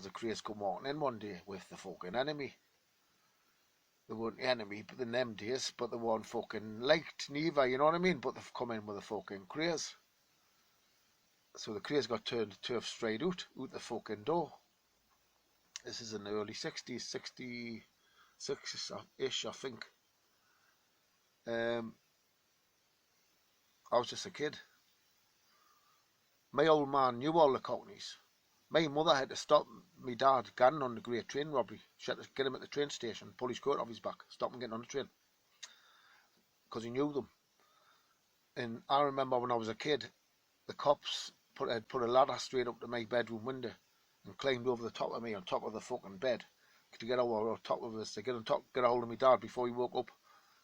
The Krays come walking in one day with the fucking enemy. They weren't the enemy but in them days, but they weren't fucking liked neither, you know what I mean? But they've come in with the fucking Krays. So the Krays got turned turf straight out the fucking door. This is in the early 60s, 66-ish, I think. I was just a kid. My old man knew all the cockneys. My mother had to stop my dad getting on the great train robbery. She had to get him at the train station, pull his coat off his back, stop him getting on the train. Because he knew them. And I remember when I was a kid, the cops had put a ladder straight up to my bedroom window and climbed over the top of me, on top of the fucking bed, to get over top of us, to get a hold of my dad before he woke up,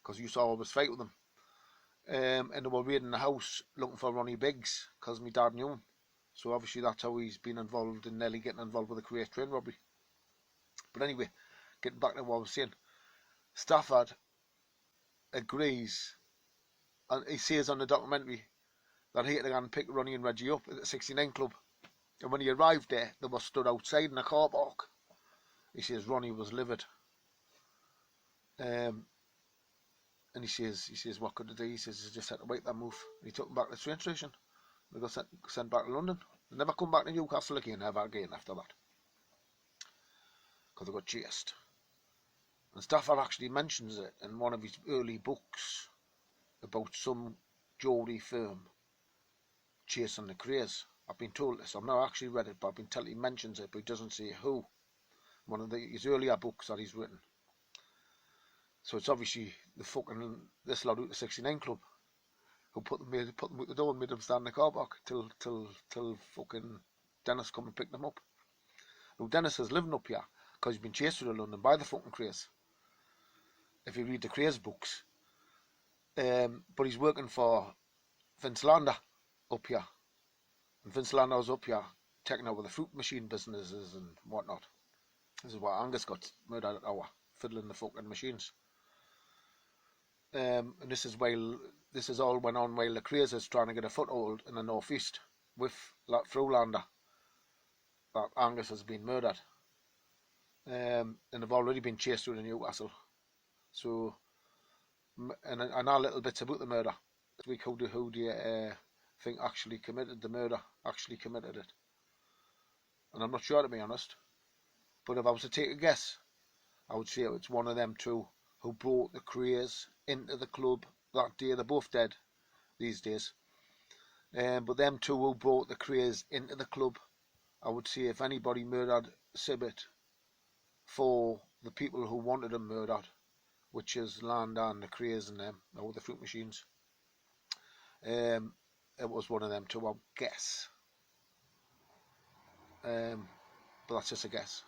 because you saw I was fight with him. And they were raiding the house looking for Ronnie Biggs, because my dad knew him. So obviously that's how he's been involved in Nelly getting involved with the Krays train robbery. But anyway, getting back to what I was saying, Stafford agrees, and he says on the documentary that he had to go and pick Ronnie and Reggie up at the 69 Club. And when he arrived there, they were stood outside in a car park. He says Ronnie was livid. And he says, what could they do? He says, he just had to wait that move. And he took them back to the train station. They got sent back to London. They never come back to Newcastle again, ever again after that. Because they got chased. And Stafford actually mentions it in one of his early books about some Geordie firm chasing the Krays. I've been told this. I've not actually read it, but I've been told he mentions it, but he doesn't say who. One of his earlier books that he's written. So it's obviously this lot out the 69 Club who put them out the door and made them stand in the car park till fucking Dennis come and pick them up. Now Dennis is living up here because he's been chased out of London by the fucking Krays. If you read the Krays books. But he's working for Vince Lander up here. And Vince Lander was up here taking over the fruit machine businesses and whatnot. This is why Angus got murdered at our fiddling the fucking machines. And this is all went on while the Krays is trying to get a foothold in the northeast through Lander. That Angus has been murdered. And they've already been chased through the Newcastle. So, and I know little bits about the murder. This week, who do you think actually committed the murder? Actually committed it? And I'm not sure, to be honest. But if I was to take a guess, I would say it's one of them two who brought the Krays into the club that day. They're both dead these days. But them two who brought the Krays into the club, I would say if anybody murdered Sibbett for the people who wanted him murdered, which is Lander and the Krays and them, or the fruit machines, it was one of them two, I would guess. But that's just a guess.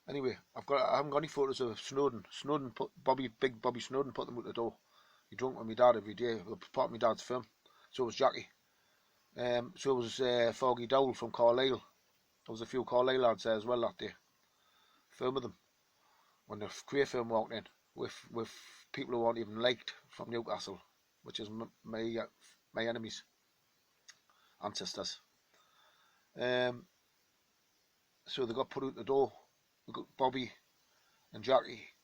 Anyway, I haven't got any photos of Snowden. Big Bobby Snowden put them out the door. He drunk with my dad every day. Part of my dad's firm. So was Jackie. So was Foggy Dowell from Carlisle. There was a few Carlisle lads there as well that day. Firm of them. When the Krays firm walked in with people who weren't even liked from Newcastle, which is my enemies, ancestors. So they got put out the door. Bobby and Jackie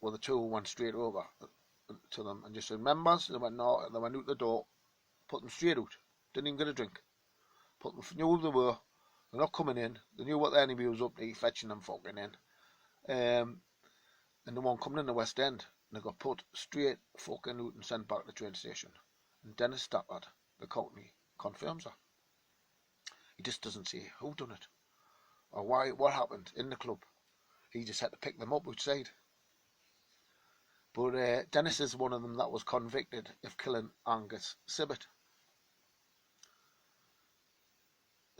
were the two who went straight over to them and just said, members? They went, no, and they went out the door, put them straight out, didn't even get a drink. Knew who they were, they're not coming in, they knew what the enemy was up to, fetching them fucking in. And the one coming in the West End, and they got put straight fucking out and sent back to the train station. And Dennis Stafford, the Cockney, confirms that. He just doesn't say who done it, or why, what happened in the club. He just had to pick them up outside. But Dennis is one of them that was convicted of killing Angus Sibbett.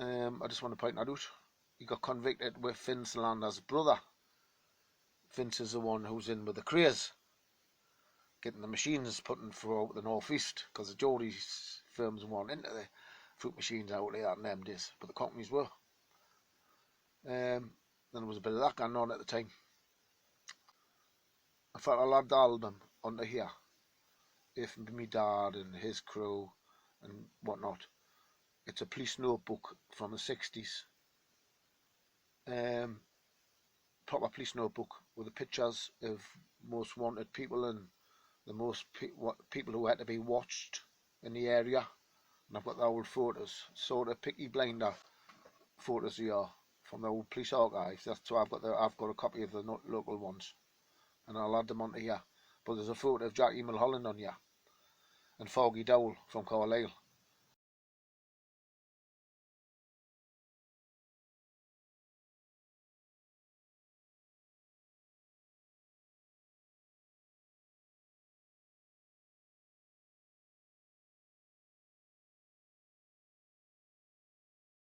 I just want to point that out. He got convicted with Vince Lander's brother. Vince is the one who's in with the Krays, getting the machines put in for the northeast, because the Geordie firms weren't into the fruit machines out there in them days, but the companies were. Then there was a bit of that going on at the time. I thought I'll add the album onto here. If me dad and his crew and whatnot. It's a police notebook from the 60s. proper police notebook with the pictures of most wanted people and the most people who had to be watched in the area. And I've got the old photos, sort of Picky Blinder photos here from the old police archives. That's so I've got a copy of the local ones, and I'll add them onto here. But there's a photo of Jackie Mulholland on here, and Foggy Dowell from Carlisle.